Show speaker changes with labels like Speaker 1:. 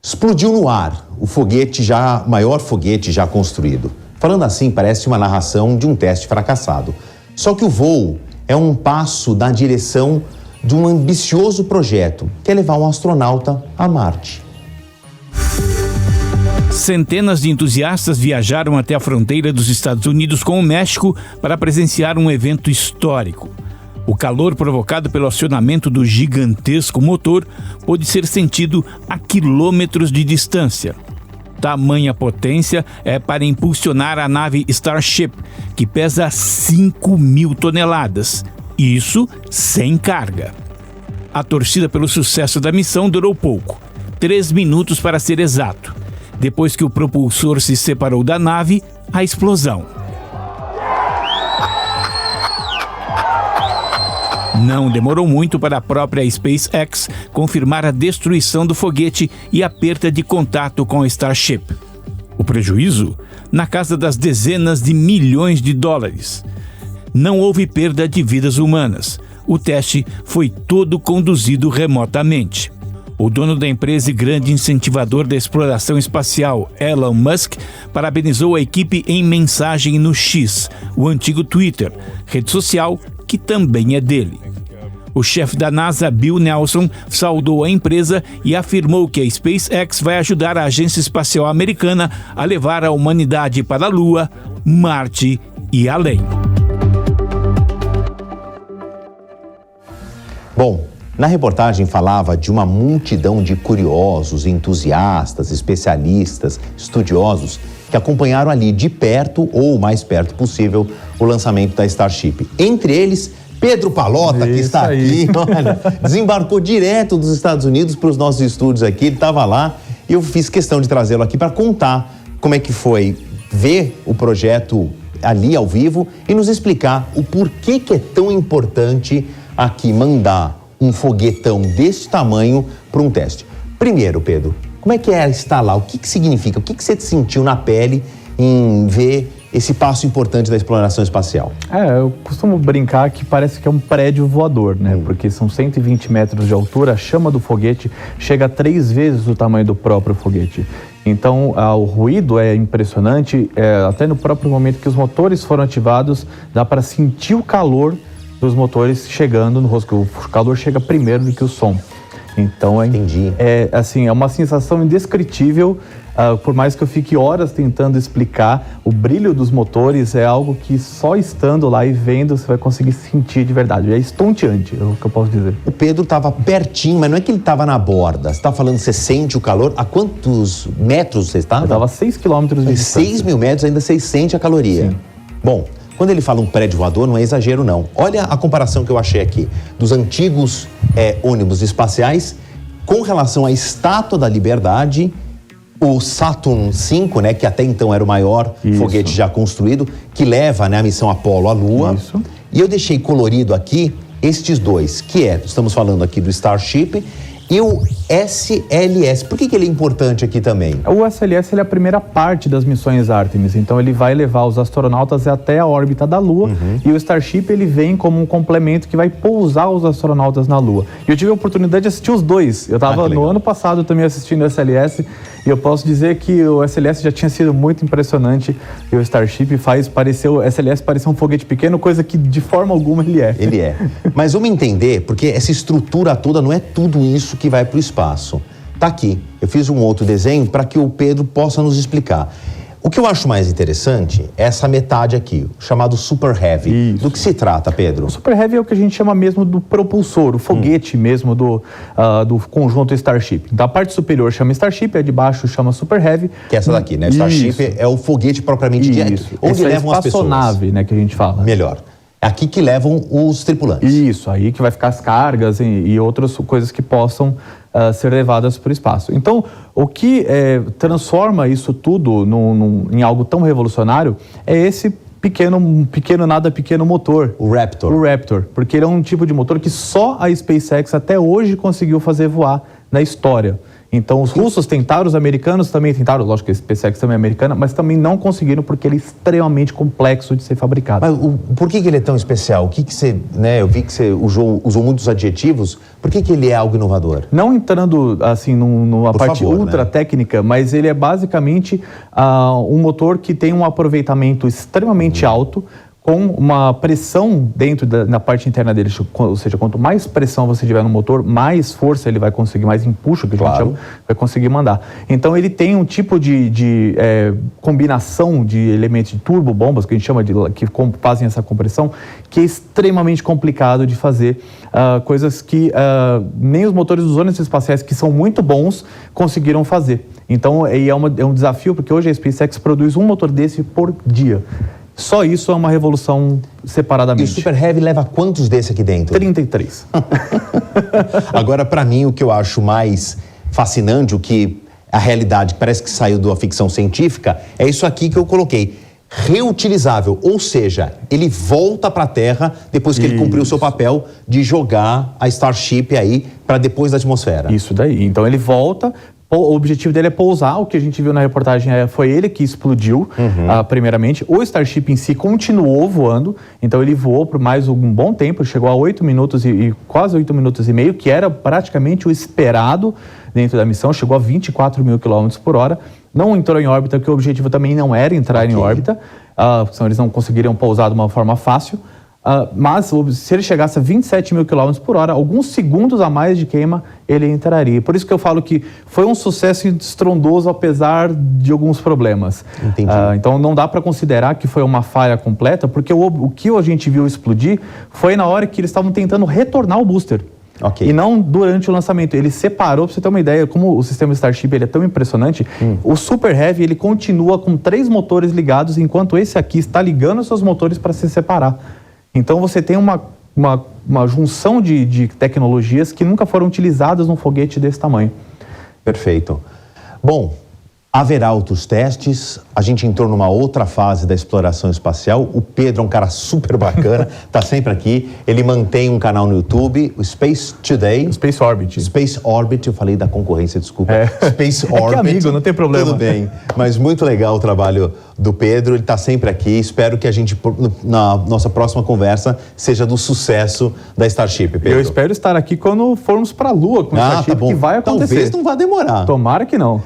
Speaker 1: Explodiu no ar o maior foguete já construído. Falando assim, parece uma narração de um teste fracassado. Só que o voo é um passo na direção de um ambicioso projeto, que é levar um astronauta a Marte.
Speaker 2: Centenas de entusiastas viajaram até a fronteira dos Estados Unidos com o México para presenciar um evento histórico. O calor provocado pelo acionamento do gigantesco motor pôde ser sentido a quilômetros de distância. Tamanha potência é para impulsionar a nave Starship, que pesa 5.000 toneladas. Isso sem carga. A torcida pelo sucesso da missão durou pouco, 3 minutos para ser exato. Depois que o propulsor se separou da nave, a explosão. Não demorou muito para a própria SpaceX confirmar a destruição do foguete e a perda de contato com a Starship. O prejuízo? Na casa das dezenas de milhões de dólares. Não houve perda de vidas humanas. O teste foi todo conduzido remotamente. O dono da empresa e grande incentivador da exploração espacial, Elon Musk, parabenizou a equipe em mensagem no X, o antigo Twitter, rede social que também é dele. O chefe da NASA, Bill Nelson, saudou a empresa e afirmou que a SpaceX vai ajudar a Agência Espacial Americana a levar a humanidade para a Lua, Marte e além.
Speaker 1: Bom, na reportagem falava de uma multidão de curiosos, entusiastas, especialistas, estudiosos que acompanharam ali de perto ou o mais perto possível o lançamento da Starship. Entre eles, Pedro Pallotta, que está aqui, olha, desembarcou direto dos Estados Unidos para os nossos estúdios aqui, ele estava lá e eu fiz questão de trazê-lo aqui para contar como é que foi ver o projeto ali ao vivo e nos explicar o porquê que é tão importante aqui mandar um foguetão desse tamanho para um teste. Primeiro, Pedro, como é que é estar lá? O que significa? O que você sentiu na pele em ver esse passo importante da exploração espacial?
Speaker 3: Eu costumo brincar que parece que é um prédio voador, né? Porque são 120 metros de altura, a chama do foguete chega a 3 vezes o tamanho do próprio foguete. Então, o ruído é impressionante, até no próprio momento que os motores foram ativados, dá para sentir o calor dos motores chegando no rosto, o calor chega primeiro do que o som. Então, é uma sensação indescritível, por mais que eu fique horas tentando explicar, o brilho dos motores é algo que só estando lá e vendo você vai conseguir sentir de verdade. É estonteante, é o que eu posso dizer.
Speaker 1: O Pedro estava pertinho, mas não é que ele estava na borda. Você está falando, você sente o calor? A quantos metros você estava?
Speaker 3: Eu estava a 6 quilômetros de distância.
Speaker 1: 6 mil metros ainda você sente a caloria. Sim. Bom, quando ele fala um prédio voador, não é exagero não. Olha a comparação que eu achei aqui dos antigos ônibus espaciais com relação à Estátua da Liberdade, o Saturn V, né, que até então era o maior foguete já construído, que leva, né, a missão Apollo à Lua. Isso. E eu deixei colorido aqui estes dois, estamos falando aqui do Starship e o SLS. Por que ele é importante aqui também?
Speaker 3: O SLS ele é a primeira parte das missões Artemis, então ele vai levar os astronautas até a órbita da Lua, e o Starship ele vem como um complemento que vai pousar os astronautas na Lua. E eu tive a oportunidade de assistir os dois. Eu estava no ano passado também assistindo o SLS, e eu posso dizer que o SLS já tinha sido muito impressionante, e o Starship o SLS parecia um foguete pequeno, coisa que de forma alguma ele é.
Speaker 1: Ele é. Mas vamos entender, porque essa estrutura toda não é tudo isso que vai para o espaço. Tá aqui. Eu fiz um outro desenho para que o Pedro possa nos explicar. O que eu acho mais interessante é essa metade aqui, chamado Super Heavy. Isso. Do que se trata, Pedro?
Speaker 3: O Super Heavy é o que a gente chama mesmo do propulsor, o foguete mesmo do conjunto Starship. Então a parte superior chama Starship, a de baixo chama Super Heavy.
Speaker 1: Que é essa daqui, né? Starship é o foguete propriamente dito, onde levam as pessoas.
Speaker 3: Espaçonave, né, que a gente fala.
Speaker 1: Melhor. É aqui que levam os tripulantes.
Speaker 3: Isso, aí que vai ficar as cargas e outras coisas que possam ser levadas para o espaço. Então, o que transforma isso tudo em algo tão revolucionário é esse pequeno motor.
Speaker 1: O Raptor.
Speaker 3: O Raptor, porque ele é um tipo de motor que só a SpaceX até hoje conseguiu fazer voar na história. Então, os russos tentaram, os americanos também tentaram, lógico que a SpaceX também é americana, mas também não conseguiram porque ele é extremamente complexo de ser fabricado.
Speaker 1: Mas por que ele é tão especial? O que você, né, eu vi que você usou muitos adjetivos. Por que ele é algo inovador?
Speaker 3: Não entrando, assim, numa parte ultra técnica, mas ele é basicamente um motor que tem um aproveitamento extremamente alto, com uma pressão dentro na parte interna dele, ou seja, quanto mais pressão você tiver no motor, mais força ele vai conseguir, mais empuxo que a gente chama, vai conseguir mandar. Então ele tem um tipo de combinação de elementos de turbobombas, que a gente chama de, que fazem essa compressão, que é extremamente complicado de fazer, coisas que nem os motores dos ônibus espaciais, que são muito bons, conseguiram fazer. Então é um desafio, porque hoje a SpaceX produz um motor desse por dia. Só isso é uma revolução separadamente.
Speaker 1: E o Super Heavy leva quantos desse aqui dentro?
Speaker 3: 33.
Speaker 1: Agora, para mim, o que eu acho mais fascinante, o que a realidade parece que saiu da ficção científica, é isso aqui que eu coloquei. Reutilizável, ou seja, ele volta para a Terra depois que ele cumpriu o seu papel de jogar a Starship aí para depois da atmosfera.
Speaker 3: Isso daí. Então ele volta. O objetivo dele é pousar. O que a gente viu na reportagem foi ele que explodiu, primeiramente. O Starship em si continuou voando, então ele voou por mais um bom tempo, chegou a 8 minutos e quase 8 minutos e meio, que era praticamente o esperado dentro da missão, chegou a 24 mil quilômetros por hora. Não entrou em órbita, porque o objetivo também não era entrar em órbita, senão eles não conseguiriam pousar de uma forma fácil. Mas se ele chegasse a 27 mil quilômetros por hora, alguns segundos a mais de queima, ele entraria. Por isso que eu falo que foi um sucesso estrondoso, apesar de alguns problemas.
Speaker 1: Entendi.
Speaker 3: Então não dá para considerar que foi uma falha completa, porque o que a gente viu explodir foi na hora que eles estavam tentando retornar o booster. E não durante o lançamento. Ele separou, para você ter uma ideia, como o sistema Starship ele é tão impressionante, o Super Heavy ele continua com 3 motores ligados, enquanto esse aqui está ligando os seus motores para se separar. Então você tem uma junção de tecnologias que nunca foram utilizadas num foguete desse tamanho.
Speaker 1: Perfeito. Bom, haverá outros testes, a gente entrou numa outra fase da exploração espacial. O Pedro é um cara super bacana, está sempre aqui. Ele mantém um canal no YouTube, o Space Today.
Speaker 3: Space Orbit.
Speaker 1: Space Orbit, eu falei da concorrência, desculpa. Space Orbit.
Speaker 3: É que amigo, não tem problema.
Speaker 1: Tudo bem, mas muito legal o trabalho do Pedro, ele está sempre aqui. Espero que a gente, na nossa próxima conversa, seja do sucesso da Starship, Pedro.
Speaker 3: Eu espero estar aqui quando formos para a Lua com a Starship,
Speaker 1: tá bom.
Speaker 3: que vai acontecer.
Speaker 1: Talvez não vá demorar.
Speaker 3: Tomara que não.